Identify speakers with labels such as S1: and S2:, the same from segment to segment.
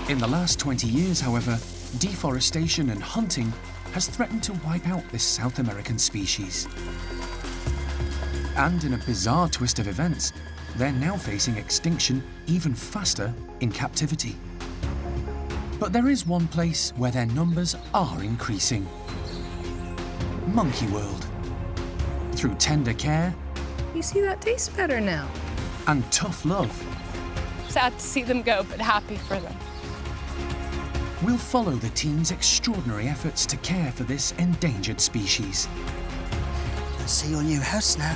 S1: In the last 20 years, however, deforestation and hunting has threatened to wipe out this South American species. And in a bizarre twist of events, they're now facing extinction even faster in captivity. But there is one place where their numbers are increasing. Monkey World. Through tender care...
S2: You see, that tastes better now.
S1: ...and tough love.
S3: Sad to see them go, but happy for them.
S1: We'll follow the team's extraordinary efforts to care for this endangered species.
S4: Can see your new house now.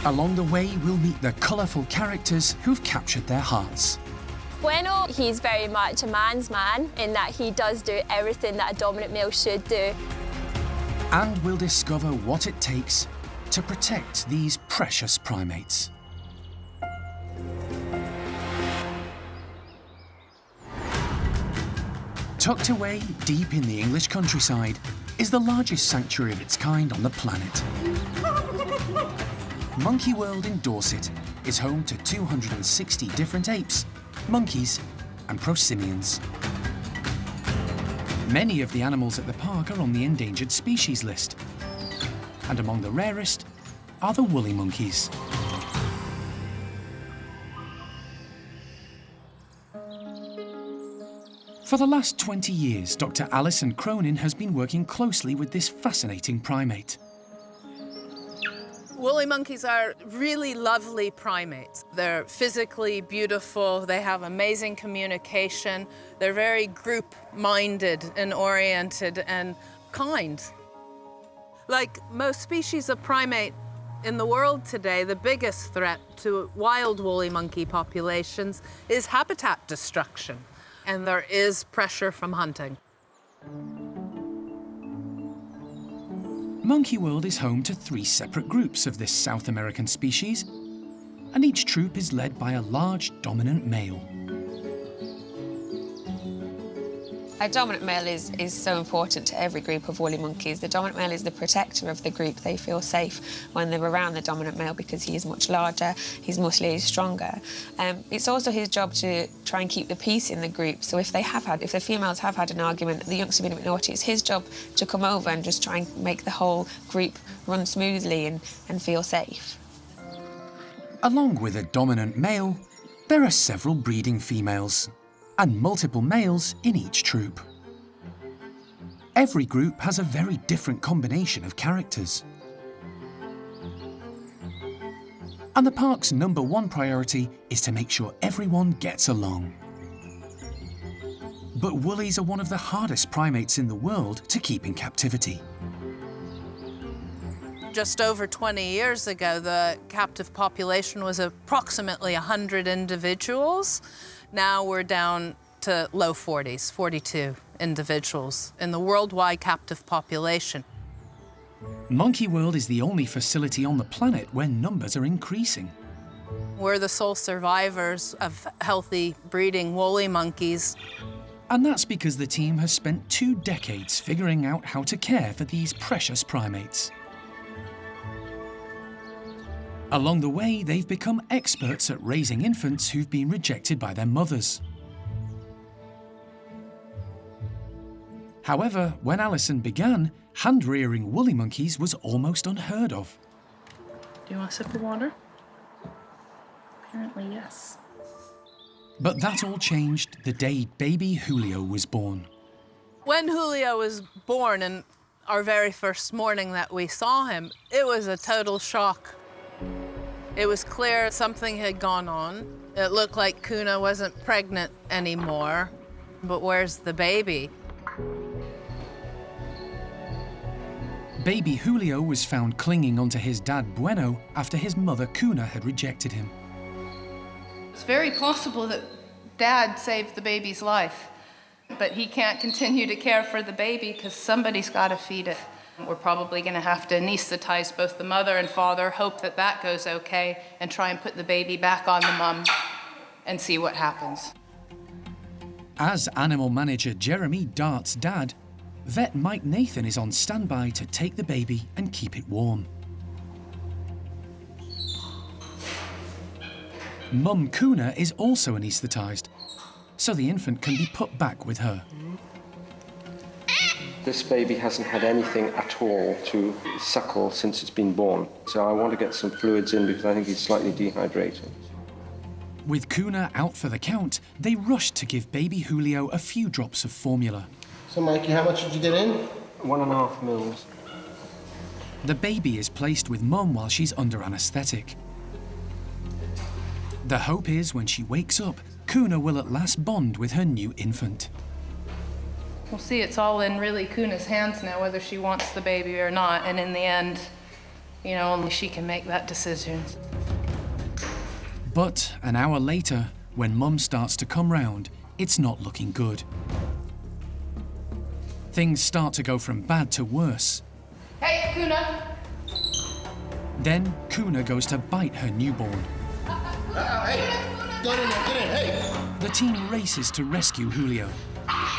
S1: Along the way, we'll meet the colourful characters who've captured their hearts.
S5: Bueno, he's very much a man's man in that he does do everything that a dominant male should do.
S1: And we'll discover what it takes to protect these precious primates. Tucked away deep in the English countryside is the largest sanctuary of its kind on the planet. Monkey World in Dorset is home to 260 different apes, monkeys and prosimians. Many of the animals at the park are on the endangered species list. And among the rarest are the woolly monkeys. For the last 20 years, Dr. Alison Cronin has been working closely with this fascinating primate.
S2: Woolly monkeys are really lovely primates. They're physically beautiful, they have amazing communication, they're very group-minded and oriented and kind. Like most species of primate in the world today, the biggest threat to wild woolly monkey populations is habitat destruction, and there is pressure from hunting.
S1: Monkey World is home to 3 separate groups of this South American species, and each troop is led by a large dominant male.
S3: A dominant male is so important to every group of woolly monkeys. The dominant male is the protector of the group. They feel safe when they're around the dominant male because he is much larger, he's muscly, he's stronger. It's also his job to try and keep the peace in the group. So if the females have had an argument, the youngster been a bit naughty, it's his job to come over and just try and make the whole group run smoothly and feel safe.
S1: Along with a dominant male, there are several breeding females and multiple males in each troop. Every group has a very different combination of characters. And the park's #1 priority is to make sure everyone gets along. But woollies are one of the hardest primates in the world to keep in captivity.
S2: Just over 20 years ago, the captive population was approximately 100 individuals. Now we're down to low 40s, 42 individuals in the worldwide captive population.
S1: Monkey World is the only facility on the planet where numbers are increasing.
S2: We're the sole survivors of healthy breeding woolly monkeys.
S1: And that's because the team has spent 2 decades figuring out how to care for these precious primates. Along the way, they've become experts at raising infants who've been rejected by their mothers. However, when Alison began, hand-rearing woolly monkeys was almost unheard of.
S6: Do you want a sip of water? Apparently, yes.
S1: But that all changed the day baby Julio was born.
S2: When Julio was born, and our very first morning that we saw him, it was a total shock. It was clear something had gone on. It looked like Kuna wasn't pregnant anymore. But where's the baby?
S1: Baby Julio was found clinging onto his dad Bueno after his mother Kuna had rejected him.
S6: It's very possible that Dad saved the baby's life, but he can't continue to care for the baby because somebody's got to feed it. We're probably going to have to anesthetize both the mother and father, hope that that goes okay, and try and put the baby back on the mum and see what happens.
S1: As animal manager Jeremy darts dad, vet Mike Nathan is on standby to take the baby and keep it warm. Mum Kuna is also anaesthetised, so the infant can be put back with her.
S7: This baby hasn't had anything at all to suckle since it's been born, so I want to get some fluids in because I think he's slightly dehydrated.
S1: With Kuna out for the count, they rushed to give baby Julio a few drops of formula.
S8: So, Mikey, how much did you get in?
S7: 1.5 mils.
S1: The baby is placed with Mum while she's under anaesthetic. The hope is when she wakes up, Kuna will at last bond with her new infant.
S6: We'll see, it's all in really Kuna's hands now, whether she wants the baby or not. And in the end, you know, only she can make that decision.
S1: But an hour later, when Mum starts to come round, it's not looking good. Things start to go from bad to worse.
S6: Hey, Kuna!
S1: Then Kuna goes to bite her newborn.
S8: Hey, get in there, get in, hey!
S1: The team races to rescue Julio.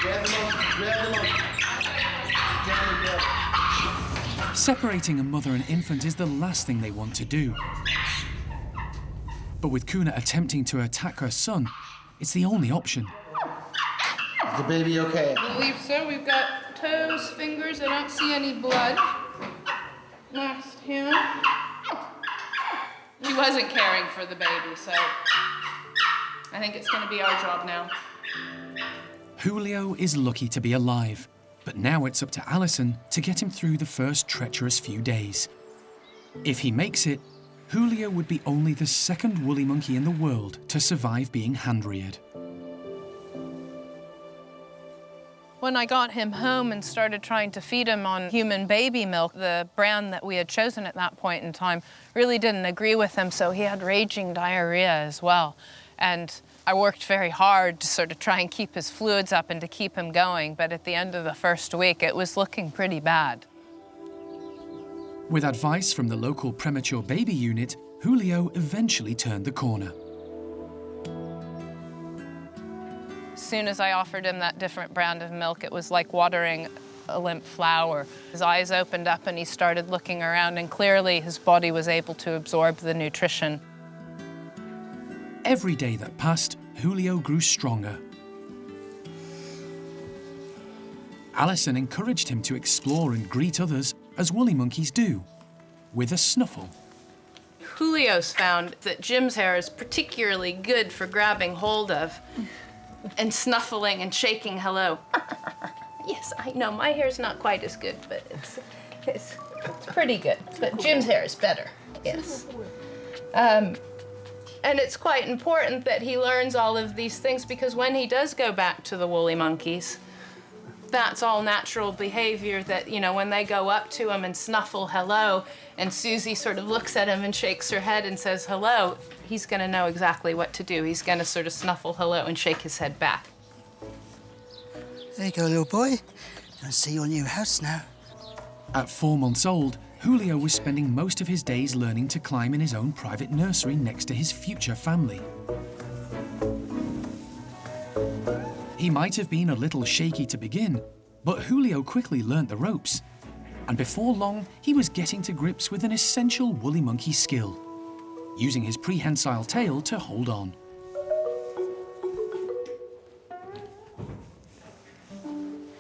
S8: Grab the monkey, grab the monkey. Grab it.
S1: Separating a mother and infant is the last thing they want to do. But with Kuna attempting to attack her son, it's the only option.
S8: Is the baby okay?
S6: I believe so. We've got toes, fingers. I don't see any blood. Last hand. She wasn't caring for the baby, so I think it's going to be our job now.
S1: Julio is lucky to be alive, but now it's up to Alison to get him through the first treacherous few days. If he makes it, Julio would be only the second woolly monkey in the world to survive being hand-reared.
S2: When I got him home and started trying to feed him on human baby milk, the brand that we had chosen at that point in time really didn't agree with him, so he had raging diarrhea as well. And I worked very hard to sort of try and keep his fluids up and to keep him going, but at the end of the first week, it was looking pretty bad.
S1: With advice from the local premature baby unit, Julio eventually turned the corner.
S2: As soon as I offered him that different brand of milk, it was like watering a limp flower. His eyes opened up and he started looking around, and clearly his body was able to absorb the nutrition.
S1: Every day that passed, Julio grew stronger. Alison encouraged him to explore and greet others, as woolly monkeys do, with a snuffle.
S6: Julio's found that Jim's hair is particularly good for grabbing hold of and snuffling and shaking hello. Yes, I know, my hair's not quite as good, but it's pretty good. But Jim's hair is better, yes. And it's quite important that he learns all of these things, because when he does go back to the woolly monkeys, that's all natural behavior that, you know, when they go up to him and snuffle hello, and Susie sort of looks at him and shakes her head and says hello, he's gonna know exactly what to do. He's gonna sort of snuffle hello and shake his head back.
S4: There you go, little boy. Go and see your new house now.
S1: At 4 months old, Julio was spending most of his days learning to climb in his own private nursery next to his future family. He might have been a little shaky to begin, but Julio quickly learnt the ropes. And before long, he was getting to grips with an essential woolly monkey skill, using his prehensile tail to hold on.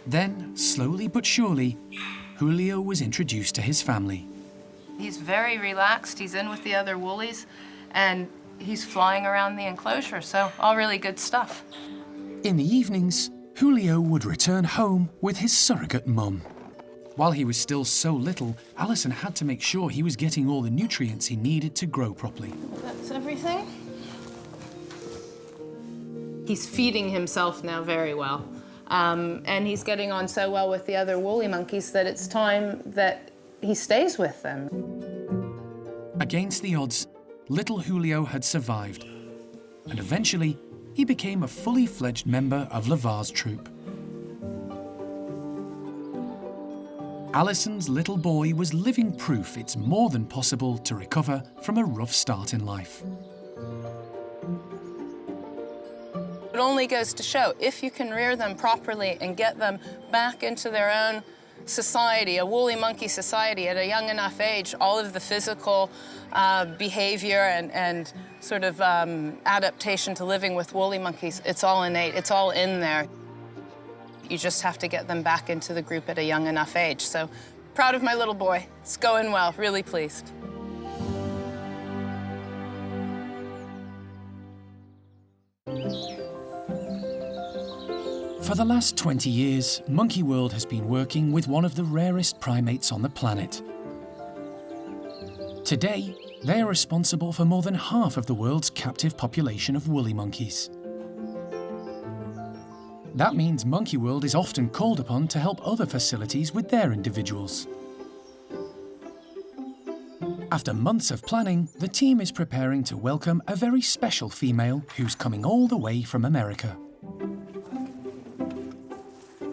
S1: Then, slowly but surely, Julio was introduced to his family.
S6: He's very relaxed. He's in with the other woolies, and he's flying around the enclosure, so all really good stuff.
S1: In the evenings, Julio would return home with his surrogate mum. While he was still so little, Alison had to make sure he was getting all the nutrients he needed to grow properly.
S6: That's everything. He's feeding himself now very well. And he's getting on so well with the other woolly monkeys that it's time that he stays with them.
S1: Against the odds, little Julio had survived, and eventually he became a fully fledged member of Lavar's troupe. Alison's little boy was living proof it's more than possible to recover from a rough start in life.
S2: It only goes to show, if you can rear them properly and get them back into their own society, a woolly monkey society, at a young enough age, all of the physical behavior and sort of adaptation to living with woolly monkeys. It's all innate, it's all in there. You just have to get them back into the group at a young enough age. So proud of my little boy. It's going well, really pleased.
S1: For the last 20 years, Monkey World has been working with one of the rarest primates on the planet. Today, they are responsible for more than half of the world's captive population of woolly monkeys. That means Monkey World is often called upon to help other facilities with their individuals. After months of planning, the team is preparing to welcome a very special female who's coming all the way from America.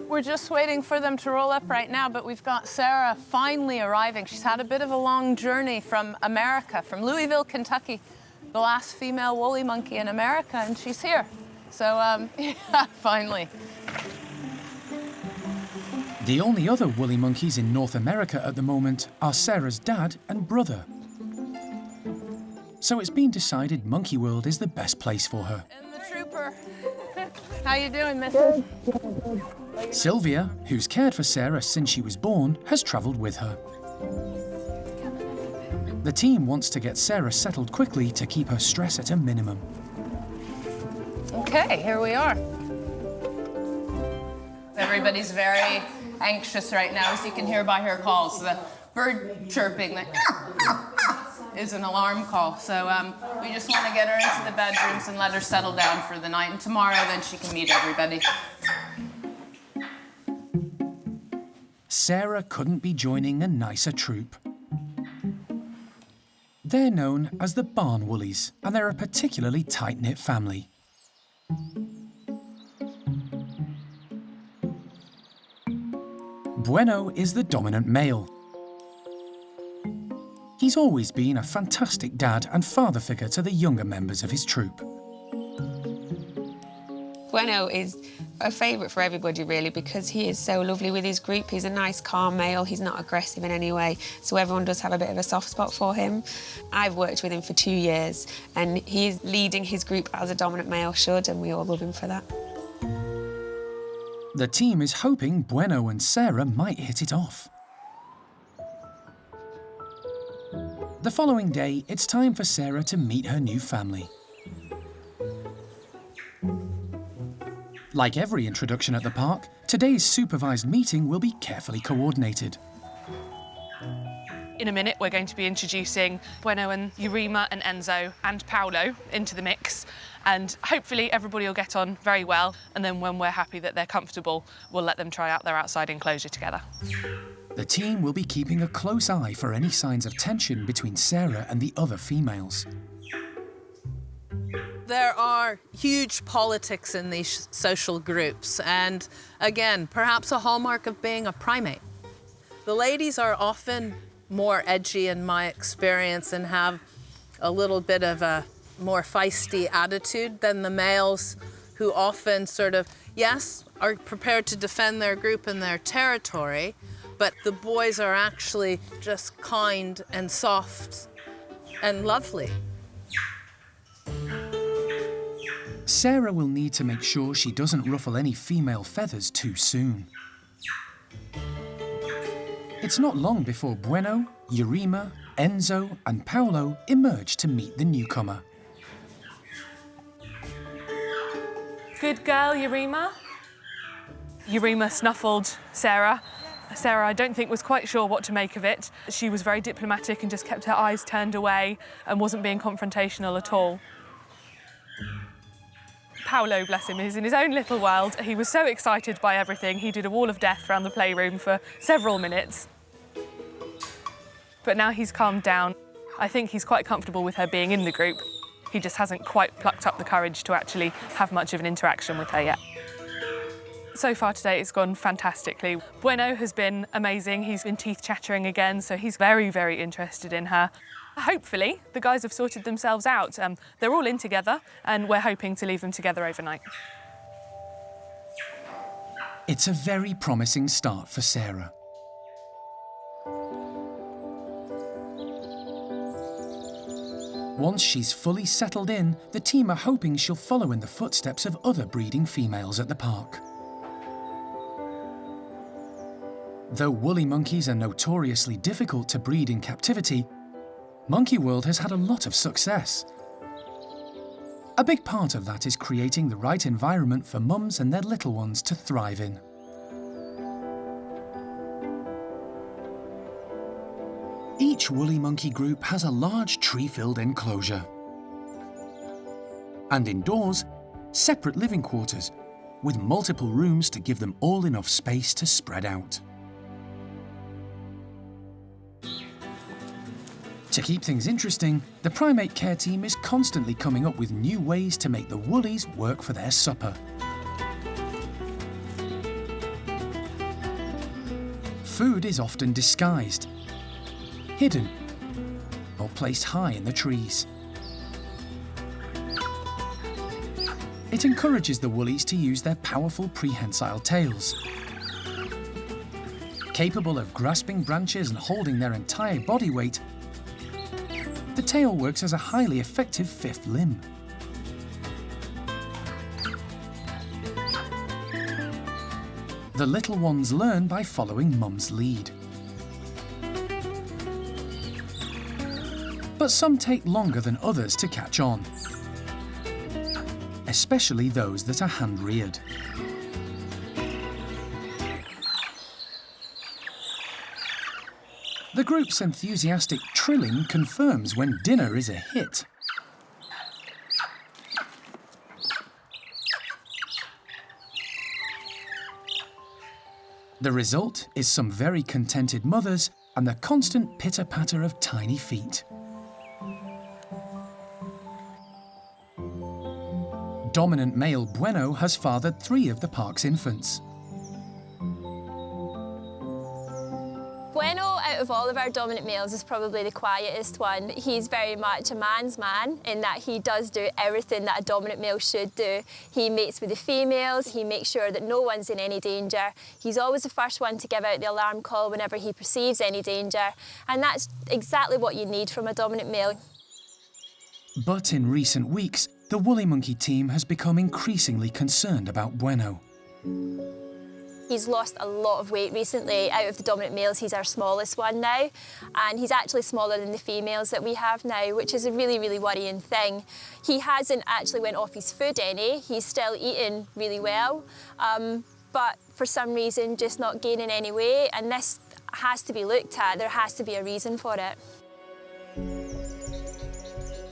S2: We're just waiting for them to roll up right now, but we've got Sarah finally arriving. She's had a bit of a long journey from America, from Louisville, Kentucky, the last female woolly monkey in America, and she's here. So, yeah, finally.
S1: The only other woolly monkeys in North America at the moment are Sarah's dad and brother. So it's been decided Monkey World is the best place for her.
S2: And the trooper. How you doing, Mrs.?
S1: Sylvia, who's cared for Sarah since she was born, has travelled with her. The team wants to get Sarah settled quickly to keep her stress at a minimum.
S2: Okay, here we are. Everybody's very anxious right now, as you can hear by her calls. The bird chirping is an alarm call. So we just want to get her into the bedrooms and let her settle down for the night. And tomorrow, then she can meet everybody.
S1: Sarah couldn't be joining a nicer troop. They're known as the barn woollies, and they're a particularly tight-knit family. Bueno is the dominant male. He's always been a fantastic dad and father figure to the younger members of his troop.
S3: Bueno is a favourite for everybody, really, because he is so lovely with his group. He's a nice, calm male. He's not aggressive in any way, so everyone does have a bit of a soft spot for him. I've worked with him for 2 years, and he's leading his group as a dominant male should, and we all love him for that.
S1: The team is hoping Bueno and Sarah might hit it off. The following day, it's time for Sarah to meet her new family. Like every introduction at the park, today's supervised meeting will be carefully coordinated.
S9: In a minute, we're going to be introducing Bueno and Urema and Enzo and Paolo into the mix. And hopefully everybody will get on very well. And then when we're happy that they're comfortable, we'll let them try out their outside enclosure together.
S1: The team will be keeping a close eye for any signs of tension between Sarah and the other females.
S2: There are huge politics in these social groups, and again, perhaps a hallmark of being a primate. The ladies are often more edgy in my experience and have a little bit of a more feisty attitude than the males, who often sort of, yes, are prepared to defend their group and their territory, but the boys are actually just kind and soft and lovely.
S1: Sarah will need to make sure she doesn't ruffle any female feathers too soon. It's not long before Bueno, Urema, Enzo and Paolo emerge to meet the newcomer.
S9: Good girl, Urema. Urema snuffled Sarah. Sarah, I don't think, was quite sure what to make of it. She was very diplomatic and just kept her eyes turned away and wasn't being confrontational at all. Paolo, bless him, is in his own little world. He was so excited by everything. He did a wall of death around the playroom for several minutes. But now he's calmed down. I think he's quite comfortable with her being in the group. He just hasn't quite plucked up the courage to actually have much of an interaction with her yet. So far today, it's gone fantastically. Bueno has been amazing. He's been teeth chattering again, so he's very, very interested in her. Hopefully, the guys have sorted themselves out. They're all in together, and we're hoping to leave them together overnight.
S1: It's a very promising start for Sarah. Once she's fully settled in, the team are hoping she'll follow in the footsteps of other breeding females at the park. Though woolly monkeys are notoriously difficult to breed in captivity, Monkey World has had a lot of success. A big part of that is creating the right environment for mums and their little ones to thrive in. Each woolly monkey group has a large tree-filled enclosure. And indoors, separate living quarters, with multiple rooms to give them all enough space to spread out. To keep things interesting, the primate care team is constantly coming up with new ways to make the woollies work for their supper. Food is often disguised, hidden, or placed high in the trees. It encourages the woollies to use their powerful prehensile tails. Capable of grasping branches and holding their entire body weight, the tail works as a highly effective fifth limb. The little ones learn by following mum's lead. But some take longer than others to catch on, especially those that are hand-reared. The group's enthusiastic trilling confirms when dinner is a hit. The result is some very contented mothers and the constant pitter-patter of tiny feet. Dominant male Bueno has fathered 3 of the park's infants.
S5: Bueno, out of all of our dominant males, is probably the quietest one. He's very much a man's man in that he does do everything that a dominant male should do. He mates with the females, he makes sure that no one's in any danger. He's always the first one to give out the alarm call whenever he perceives any danger, and that's exactly what you need from a dominant male.
S1: But in recent weeks, the woolly monkey team has become increasingly concerned about Bueno.
S5: He's lost a lot of weight recently. Out of the dominant males, he's our smallest one now, and he's actually smaller than the females that we have now, which is a really, really worrying thing. He hasn't actually went off his food any. He's still eating really well, but for some reason just not gaining any weight, and this has to be looked at. There has to be a reason for it.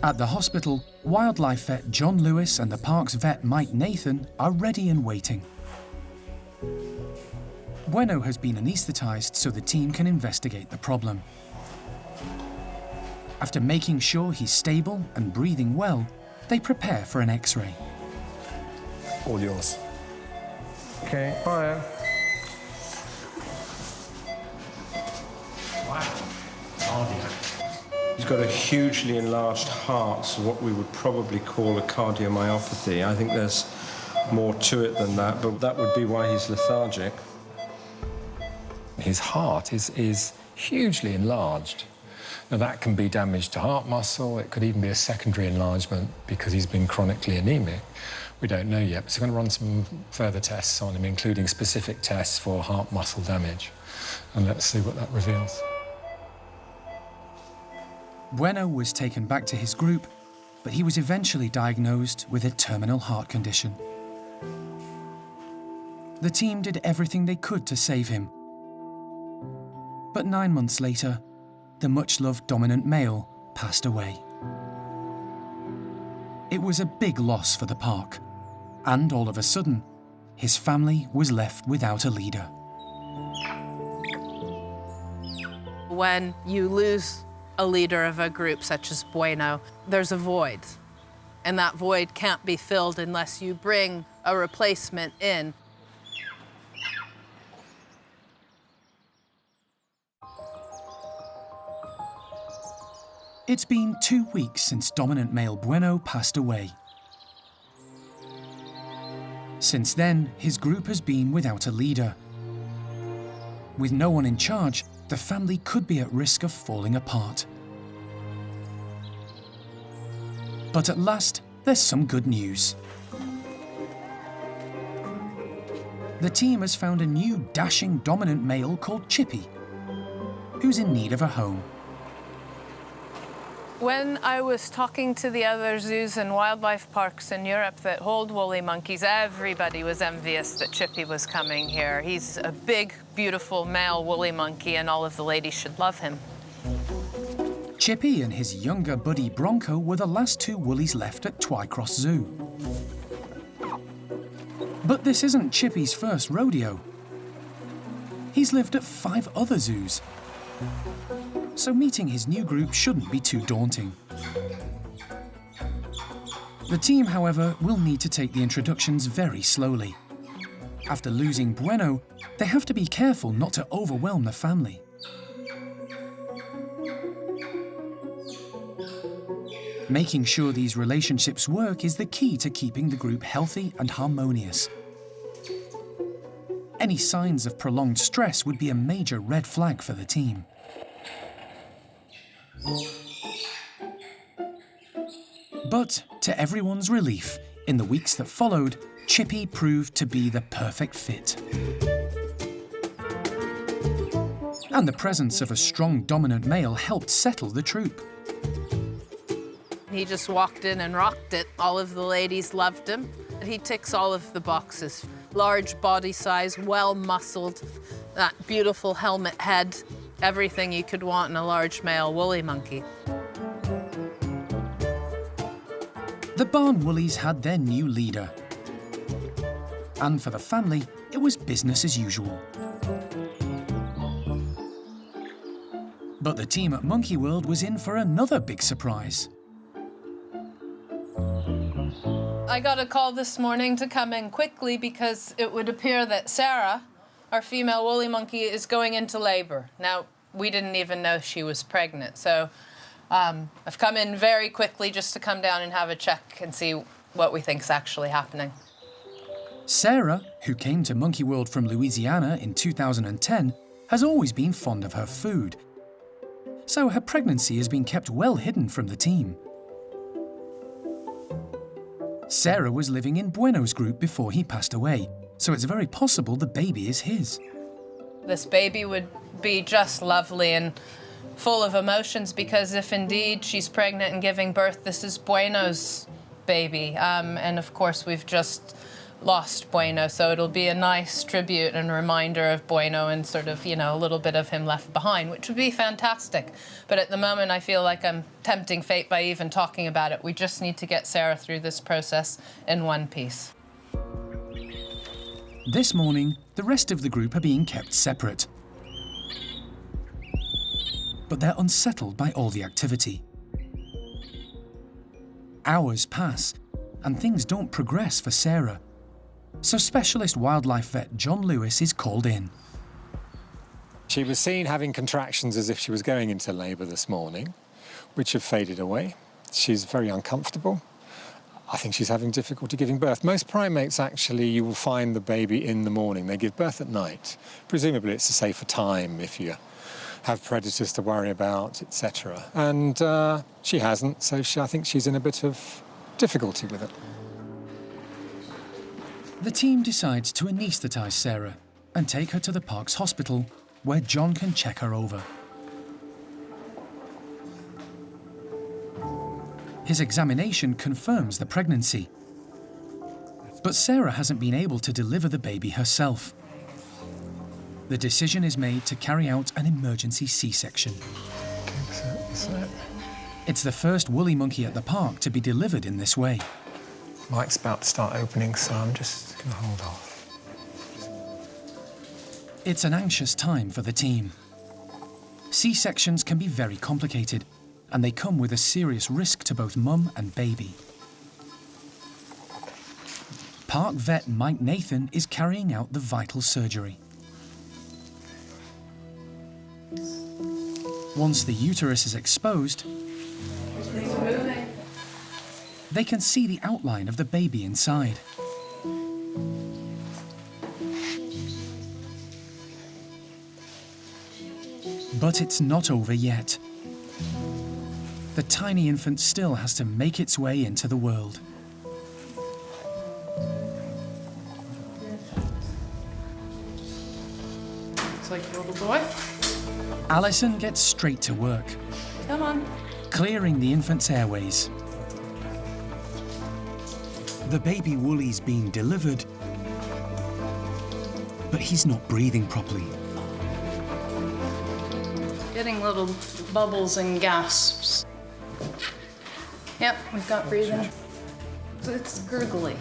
S1: At the hospital, wildlife vet John Lewis and the park's vet Mike Nathan are ready and waiting. Bueno has been anaesthetised so the team can investigate the problem. After making sure he's stable and breathing well, they prepare for an X-ray.
S10: All yours. Okay, fire.
S7: Wow. Cardiac. He's got a hugely enlarged heart, so what we would probably call a cardiomyopathy. I think there's more to it than that, but that would be why he's lethargic.
S10: His heart is hugely enlarged. Now that can be damage to heart muscle, it could even be a secondary enlargement because he's been chronically anemic. We don't know yet, so we're going to run some further tests on him, including specific tests for heart muscle damage. And let's see what that reveals.
S1: Bueno was taken back to his group, but he was eventually diagnosed with a terminal heart condition. The team did everything they could to save him. But 9 months later, the much-loved dominant male passed away. It was a big loss for the park, and all of a sudden, his family was left without a leader.
S2: When you lose a leader of a group such as Bueno, there's a void, and that void can't be filled unless you bring a replacement in.
S1: It's been 2 weeks since dominant male Bueno passed away. Since then, his group has been without a leader. With no one in charge, the family could be at risk of falling apart. But at last, there's some good news. The team has found a new dashing dominant male called Chippy, who's in need of a home.
S2: When I was talking to the other zoos and wildlife parks in Europe that hold woolly monkeys, everybody was envious that Chippy was coming here. He's a big, beautiful male woolly monkey, and all of the ladies should love him.
S1: Chippy and his younger buddy Bronco were the last two woolies left at Twycross Zoo. But this isn't Chippy's first rodeo. He's lived at 5 other zoos, so meeting his new group shouldn't be too daunting. The team, however, will need to take the introductions very slowly. After losing Bueno, they have to be careful not to overwhelm the family. Making sure these relationships work is the key to keeping the group healthy and harmonious. Any signs of prolonged stress would be a major red flag for the team. But, to everyone's relief, in the weeks that followed, Chippy proved to be the perfect fit. And the presence of a strong dominant male helped settle the troop.
S2: He just walked in and rocked it. All of the ladies loved him. He ticks all of the boxes. Large body size, well-muscled, that beautiful helmet head, everything you could want in a large male woolly monkey.
S1: The barn woolies had their new leader. And for the family, it was business as usual. But the team at Monkey World was in for another big surprise.
S2: I got a call this morning to come in quickly because it would appear that Sarah, our female woolly monkey, is going into labor. Now, we didn't even know she was pregnant, so I've come in very quickly just to come down and have a check and see what we think's actually happening.
S1: Sarah, who came to Monkey World from Louisiana in 2010, has always been fond of her food. So her pregnancy has been kept well hidden from the team. Sarah was living in Bueno's group before he passed away, so it's very possible the baby is his.
S2: This baby would be just lovely and full of emotions, because if indeed she's pregnant and giving birth, this is Bueno's baby. And of course, we've just lost Bueno, so it'll be a nice tribute and reminder of Bueno and sort of, a little bit of him left behind, which would be fantastic. But at the moment, I feel like I'm tempting fate by even talking about it. We just need to get Sarah through this process in one piece.
S1: This morning, the rest of the group are being kept separate. But they're unsettled by all the activity. Hours pass, and things don't progress for Sarah. So specialist wildlife vet John Lewis is called in.
S10: She was seen having contractions as if she was going into labour this morning, which have faded away. She's very uncomfortable. I think she's having difficulty giving birth. Most primates, actually, you will find the baby in the morning. They give birth at night. Presumably it's a safer time if you have predators to worry about, etc. And she hasn't, so I think she's in a bit of difficulty with it.
S1: The team decides to anaesthetise Sarah and take her to the park's hospital, where John can check her over. His examination confirms the pregnancy. But Sarah hasn't been able to deliver the baby herself. The decision is made to carry out an emergency C-section. It's the first woolly monkey at the park to be delivered in this way.
S10: Mike's about to start opening, so I'm just going to hold off.
S1: It's an anxious time for the team. C-sections can be very complicated, and they come with a serious risk to both mum and baby. Park vet Mike Nathan is carrying out the vital surgery. Once the uterus is exposed, they can see the outline of the baby inside. But it's not over yet. the tiny infant still has to make its way into the world.
S6: Looks like your little boy.
S1: Alison gets straight to work,
S6: Come on.
S1: clearing the infant's airways. The baby woolly's being delivered, but he's not breathing properly.
S6: Getting little bubbles and gasps. Yep, we've got breathing. It's gurgly.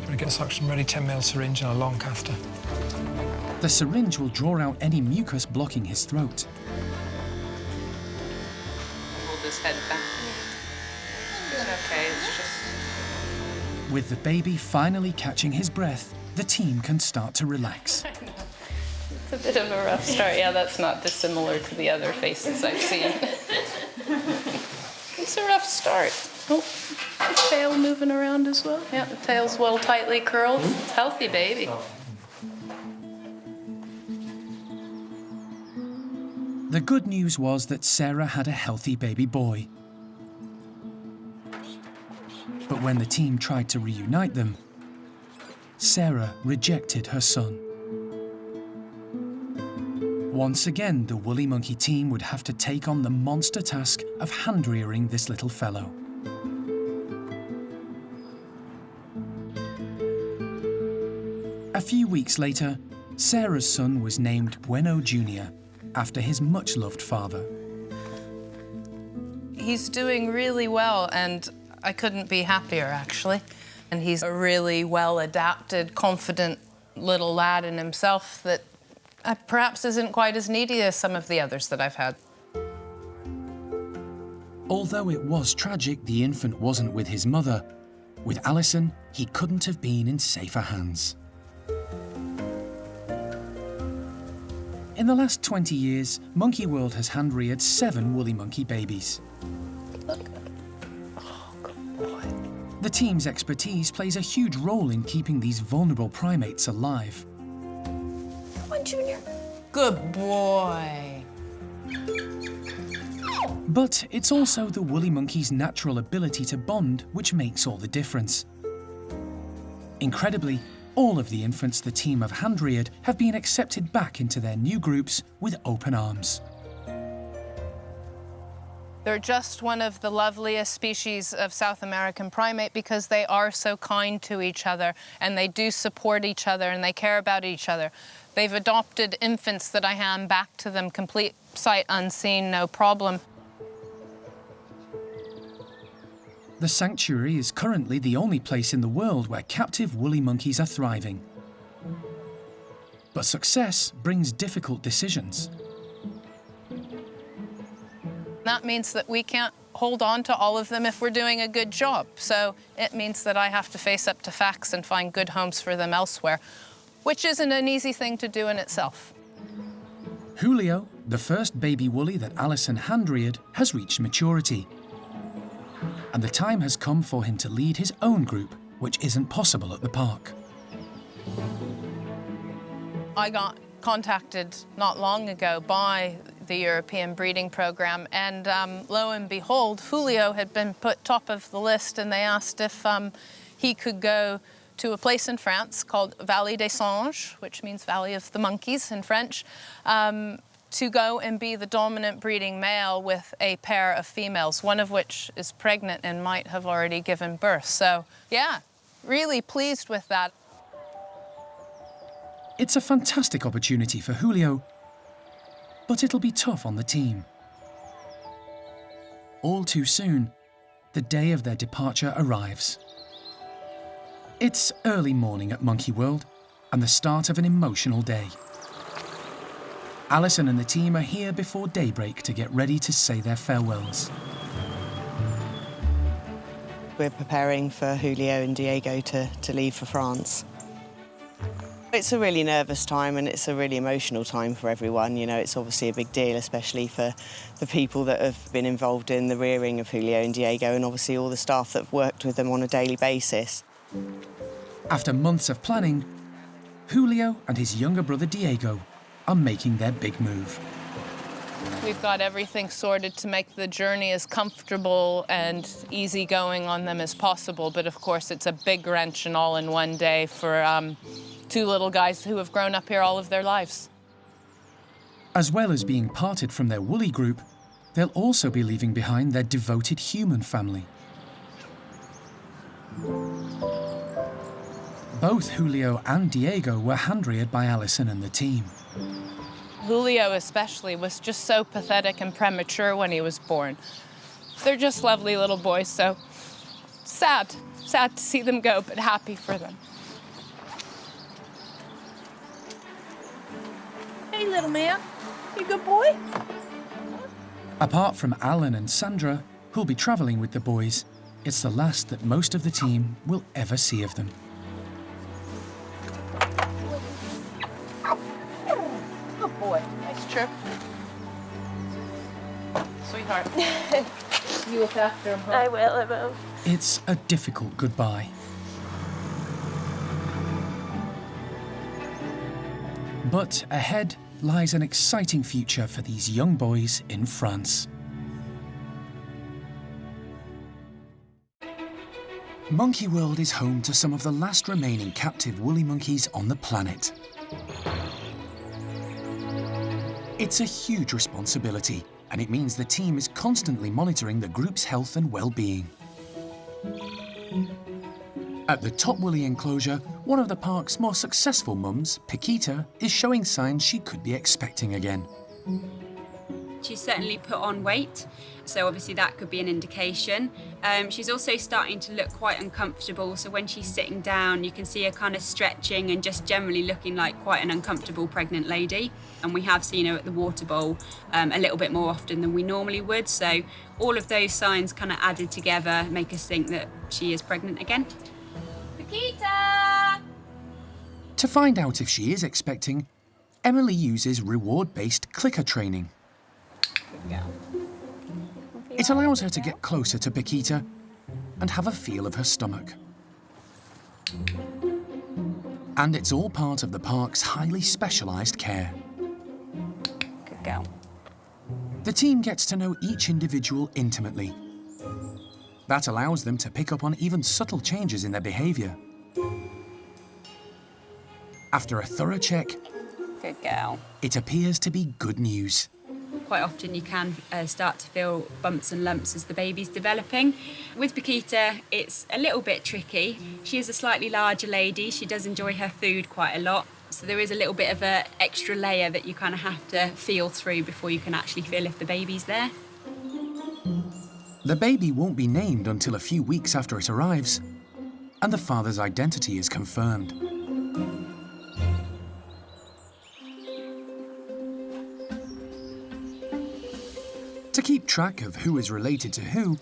S10: Going to get suction ready, 10 ml syringe and a long catheter.
S1: The syringe will draw out any mucus blocking his throat.
S6: Hold his head back. I'm doing okay, it's just...
S1: With the baby finally catching his breath, the team can start to relax.
S6: It's a bit of a rough start. Yeah, that's not dissimilar to the other faces I've seen. It's a rough start. Oh, the tail moving around as well. Yeah, the tail's well tightly curled. It's a healthy baby.
S1: The good news was that Sarah had a healthy baby boy. But when the team tried to reunite them, Sarah rejected her son. Once again, the woolly monkey team would have to take on the monster task of hand-rearing this little fellow. A few weeks later, Sarah's son was named Bueno Jr., after his much-loved father.
S2: He's doing really well, and I couldn't be happier, actually. And he's a really well-adapted, confident little lad in himself that perhaps isn't quite as needy as some of the others that I've had.
S1: Although it was tragic the infant wasn't with his mother, with Alison, he couldn't have been in safer hands. In the last 20 years, Monkey World has hand-reared 7 woolly monkey babies.
S2: Look. Oh, good boy.
S1: The team's expertise plays a huge role in keeping these vulnerable primates alive.
S5: Come on, Junior.
S2: Good boy.
S1: But it's also the woolly monkey's natural ability to bond which makes all the difference. Incredibly, all of the infants the team have hand-reared have been accepted back into their new groups with open arms.
S2: They're just one of the loveliest species of South American primate because they are so kind to each other, and they do support each other, and they care about each other. They've adopted infants that I hand back to them, complete sight unseen, no problem.
S1: The sanctuary is currently the only place in the world where captive woolly monkeys are thriving. But success brings difficult decisions.
S2: That means that we can't hold on to all of them if we're doing a good job. So it means that I have to face up to facts and find good homes for them elsewhere, which isn't an easy thing to do in itself.
S1: Julio, the first baby woolly that Alison hand-reared, has reached maturity. And the time has come for him to lead his own group, which isn't possible at the park.
S2: I got contacted not long ago by the European breeding program, and lo and behold, Julio had been put top of the list, and they asked if he could go to a place in France called Vallée des Singes, which means Valley of the Monkeys in French, to go and be the dominant breeding male with a pair of females, one of which is pregnant and might have already given birth. So, yeah, really pleased with that.
S1: It's a fantastic opportunity for Julio, but it'll be tough on the team. All too soon, the day of their departure arrives. It's early morning at Monkey World and the start of an emotional day. Alison and the team are here before daybreak to get ready to say their farewells.
S11: We're preparing for Julio and Diego to leave for France. It's a really nervous time and it's a really emotional time for everyone. You know, it's obviously a big deal, especially for the people that have been involved in the rearing of Julio and Diego, and obviously all the staff that have worked with them on a daily basis.
S1: After months of planning, Julio and his younger brother Diego are making their big move.
S6: We've got everything sorted to make the journey as comfortable and easygoing on them as possible, but of course it's a big wrench and all in one day for 2 little guys who have grown up here all of their lives.
S1: As well as being parted from their woolly group, they'll also be leaving behind their devoted human family. Both Julio and Diego were hand-reared by Alison and the team.
S6: Julio especially was just so pathetic and premature when he was born. They're just lovely little boys, so sad to see them go, but happy for them.
S2: Hey, little man, you good boy?
S1: Apart from Alan and Sandra, who'll be travelling with the boys, it's the last that most of the team will ever see of them.
S6: Good boy. Nice trip. Sweetheart. You look after him, huh?
S5: I will.
S1: It's a difficult goodbye. But ahead lies an exciting future for these young boys in France. Monkey World is home to some of the last remaining captive woolly monkeys on the planet. It's a huge responsibility, and it means the team is constantly monitoring the group's health and well-being. At the top woolly enclosure, one of the park's more successful mums, Paquita, is showing signs she could be expecting again.
S12: She's certainly put on weight, so obviously that could be an indication. She's also starting to look quite uncomfortable, so when she's sitting down you can see her kind of stretching and just generally looking like quite an uncomfortable pregnant lady. And we have seen her at the water bowl a little bit more often than we normally would, so all of those signs kind of added together make us think that she is pregnant again. Paquita!
S1: To find out if she is expecting, Emily uses reward-based clicker training. It allows her to get closer to Paquita and have a feel of her stomach. And it's all part of the park's highly specialised care.
S12: Good girl.
S1: The team gets to know each individual intimately. That allows them to pick up on even subtle changes in their behaviour. After a thorough check,
S12: Good girl.
S1: it appears to be good news.
S12: Quite often you can start to feel bumps and lumps as the baby's developing. With Paquita, it's a little bit tricky. She is a slightly larger lady. She does enjoy her food quite a lot. So there is a little bit of an extra layer that you kind of have to feel through before you can actually feel if the baby's there.
S1: The baby won't be named until a few weeks after it arrives, and the father's identity is confirmed. To keep track of who is related to who,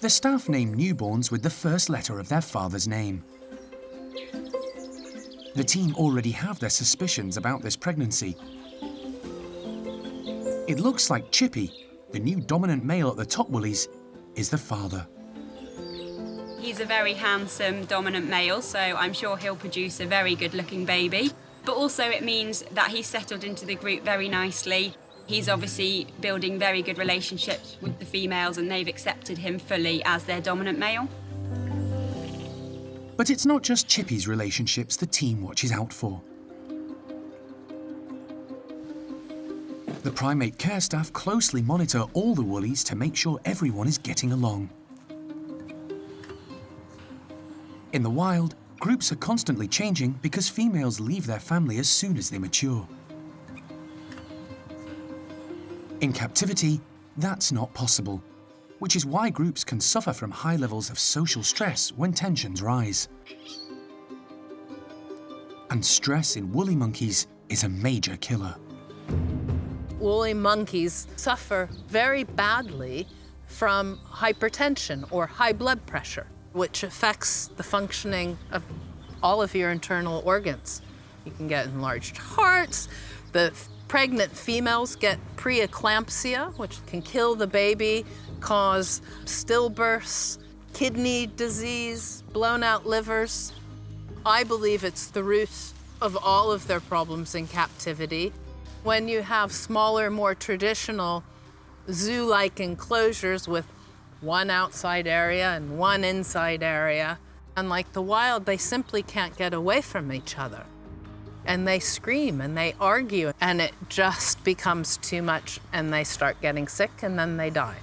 S1: the staff name newborns with the first letter of their father's name. The team already have their suspicions about this pregnancy. It looks like Chippy, the new dominant male at the top woolies, is the father.
S12: He's a very handsome, dominant male, so I'm sure he'll produce a very good-looking baby. But also it means that he's settled into the group very nicely. He's obviously building very good relationships with the females and they've accepted him fully as their dominant male.
S1: But it's not just Chippy's relationships the team watches out for. The primate care staff closely monitor all the woolies to make sure everyone is getting along. In the wild, groups are constantly changing because females leave their family as soon as they mature. In captivity, that's not possible, which is why groups can suffer from high levels of social stress when tensions rise. And stress in woolly monkeys is a major killer.
S2: Woolly monkeys suffer very badly from hypertension or high blood pressure, which affects the functioning of all of your internal organs. You can get enlarged hearts. The pregnant females get preeclampsia, which can kill the baby, cause stillbirths, kidney disease, blown out livers. I believe it's the root of all of their problems in captivity. When you have smaller, more traditional zoo-like enclosures with one outside area and one inside area, unlike the wild, they simply can't get away from each other. And they scream and they argue, and it just becomes too much, and they start getting sick, and then they die.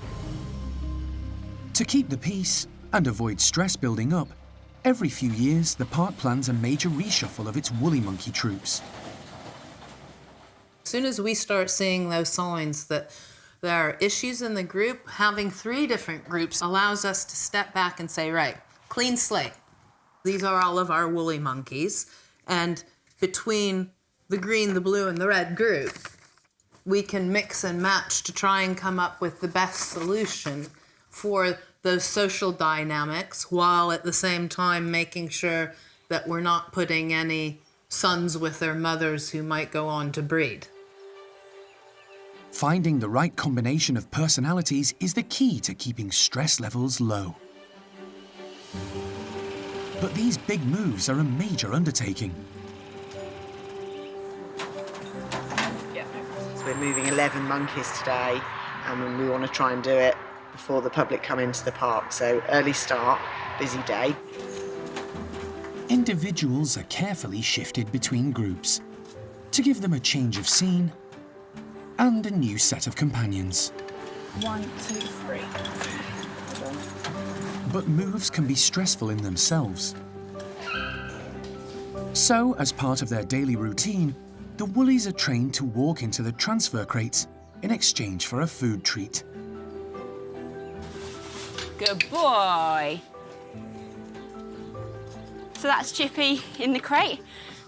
S1: To keep the peace and avoid stress building up, every few years the park plans a major reshuffle of its woolly monkey troops.
S2: As soon as we start seeing those signs that there are issues in the group, having 3 different groups allows us to step back and say, right, clean slate. These are all of our woolly monkeys, and between the green, the blue, and the red group, we can mix and match to try and come up with the best solution for those social dynamics, while at the same time making sure that we're not putting any sons with their mothers who might go on to breed.
S1: Finding the right combination of personalities is the key to keeping stress levels low. But these big moves are a major undertaking.
S11: So we're moving 11 monkeys today, and we want to try and do it before the public come into the park. So early start, busy day.
S1: Individuals are carefully shifted between groups to give them a change of scene and a new set of companions.
S13: 1, 2, 3.
S1: But moves can be stressful in themselves. So, as part of their daily routine, the woolies are trained to walk into the transfer crates in exchange for a food treat.
S12: Good boy. So that's Chippy in the crate.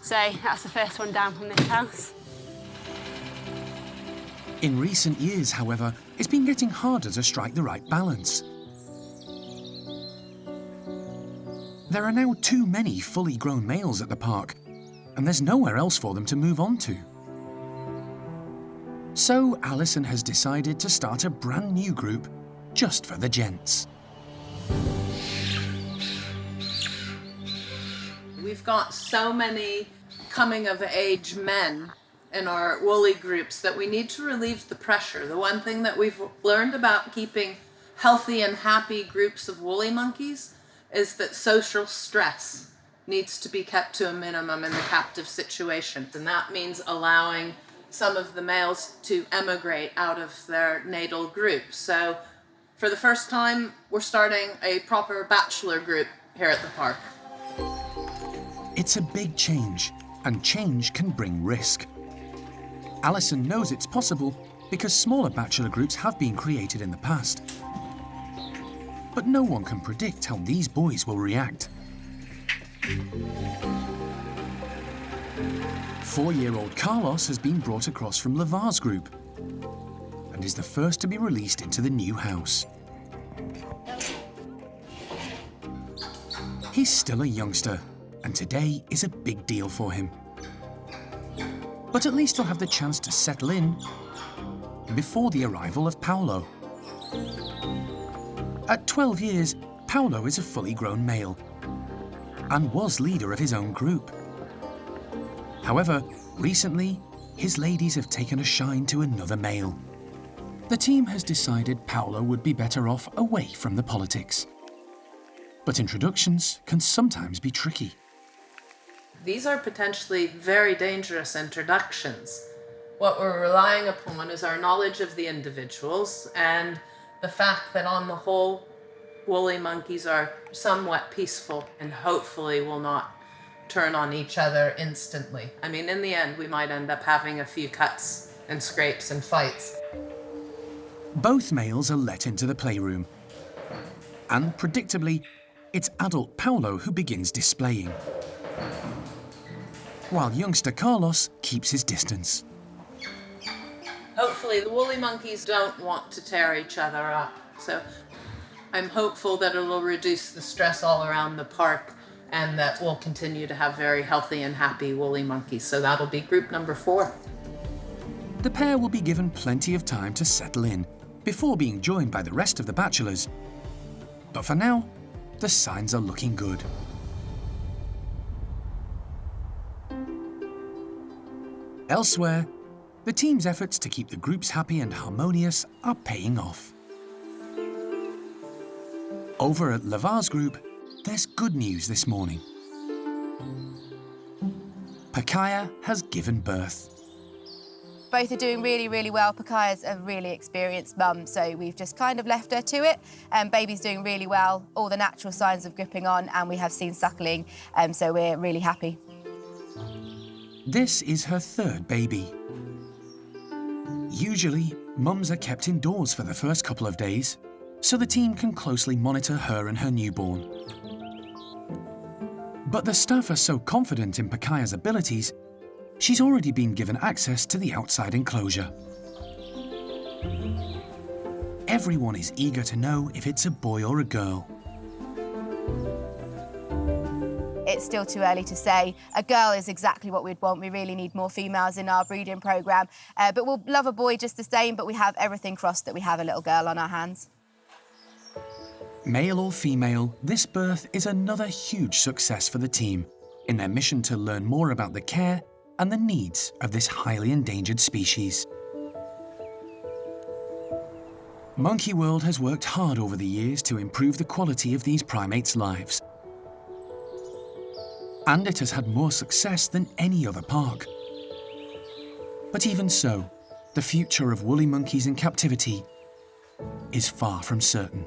S12: So that's the first one down from this house.
S1: In recent years, however, it's been getting harder to strike the right balance. There are now too many fully grown males at the park, and there's nowhere else for them to move on to. So Alison has decided to start a brand new group just for the gents.
S2: We've got so many coming-of-age men in our woolly groups that we need to relieve the pressure. The one thing that we've learned about keeping healthy and happy groups of woolly monkeys is that social stress needs to be kept to a minimum in the captive situation. And that means allowing some of the males to emigrate out of their natal group. So for the first time, we're starting a proper bachelor group here at the park.
S1: It's a big change, and change can bring risk. Alison knows it's possible because smaller bachelor groups have been created in the past. But no one can predict how these boys will react. 4-year-old Carlos has been brought across from Lavar's group and is the first to be released into the new house. He's still a youngster, and today is a big deal for him. But at least he'll have the chance to settle in before the arrival of Paolo. At 12 years, Paolo is a fully grown male and was leader of his own group. However, recently, his ladies have taken a shine to another male. The team has decided Paolo would be better off away from the politics. But introductions can sometimes be tricky.
S2: These are potentially very dangerous introductions. What we're relying upon is our knowledge of the individuals and the fact that on the whole, woolly monkeys are somewhat peaceful and hopefully will not turn on each other instantly. I mean, in the end, we might end up having a few cuts and scrapes and fights.
S1: Both males are let into the playroom. And predictably, it's adult Paolo who begins displaying, while youngster Carlos keeps his distance.
S2: Hopefully the woolly monkeys don't want to tear each other up, so I'm hopeful that it'll reduce the stress all around the park and that we'll continue to have very healthy and happy woolly monkeys. So that'll be group number 4.
S1: The pair will be given plenty of time to settle in before being joined by the rest of the bachelors. But for now, the signs are looking good. Elsewhere, The team's efforts to keep the groups happy and harmonious are paying off. Over at Lavar's group, there's good news this morning. Pakaya has given birth.
S14: Both are doing really, really well. Pakaya's a really experienced mum, so we've just kind of left her to it. Baby's doing really well, all the natural signs of gripping on, and we have seen suckling, so we're really happy.
S1: This is her third baby. Usually, mums are kept indoors for the first couple of days, so the team can closely monitor her and her newborn. But the staff are so confident in Pakaya's abilities, she's already been given access to the outside enclosure. Everyone is eager to know if it's a boy or a girl.
S14: It's still too early to say. A girl is exactly what we'd want. We really need more females in our breeding programme. But we'll love a boy just the same, but we have everything crossed that we have a little girl on our hands.
S1: Male or female, this birth is another huge success for the team in their mission to learn more about the care and the needs of this highly endangered species. Monkey World has worked hard over the years to improve the quality of these primates' lives. And it has had more success than any other park. But even so, the future of woolly monkeys in captivity is far from certain.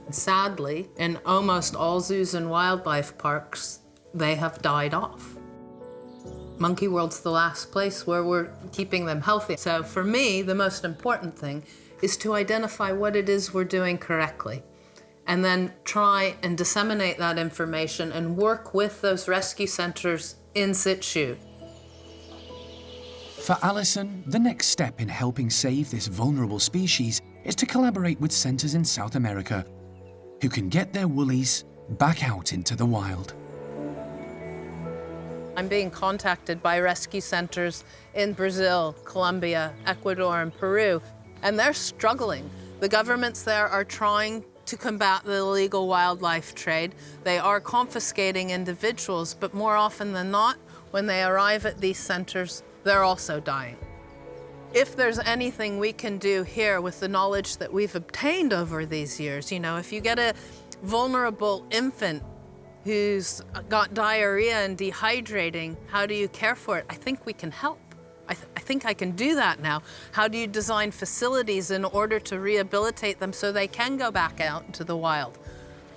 S2: Sadly, in almost all zoos and wildlife parks, they have died off. Monkey World's the last place where we're keeping them healthy. So for me, the most important thing is to identify what it is we're doing correctly, and then try and disseminate that information and work with those rescue centres in situ.
S1: For Alison, the next step in helping save this vulnerable species is to collaborate with centres in South America who can get their woolies back out into the wild.
S2: I'm being contacted by rescue centres in Brazil, Colombia, Ecuador, and Peru, and they're struggling. The governments there are trying to combat the illegal wildlife trade. They are confiscating individuals, but more often than not, when they arrive at these centres, they're also dying. If there's anything we can do here with the knowledge that we've obtained over these years, you know, if you get a vulnerable infant who's got diarrhea and dehydrating, how do you care for it? I think we can help. I think I can do that now. How do you design facilities in order to rehabilitate them so they can go back out into the wild?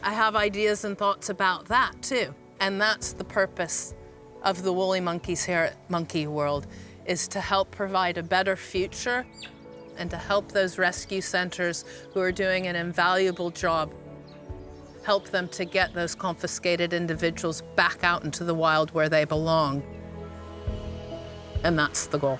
S2: I have ideas and thoughts about that too. And that's the purpose of the woolly monkeys here at Monkey World, is to help provide a better future and to help those rescue centers who are doing an invaluable job, help them to get those confiscated individuals back out into the wild where they belong. And that's the goal.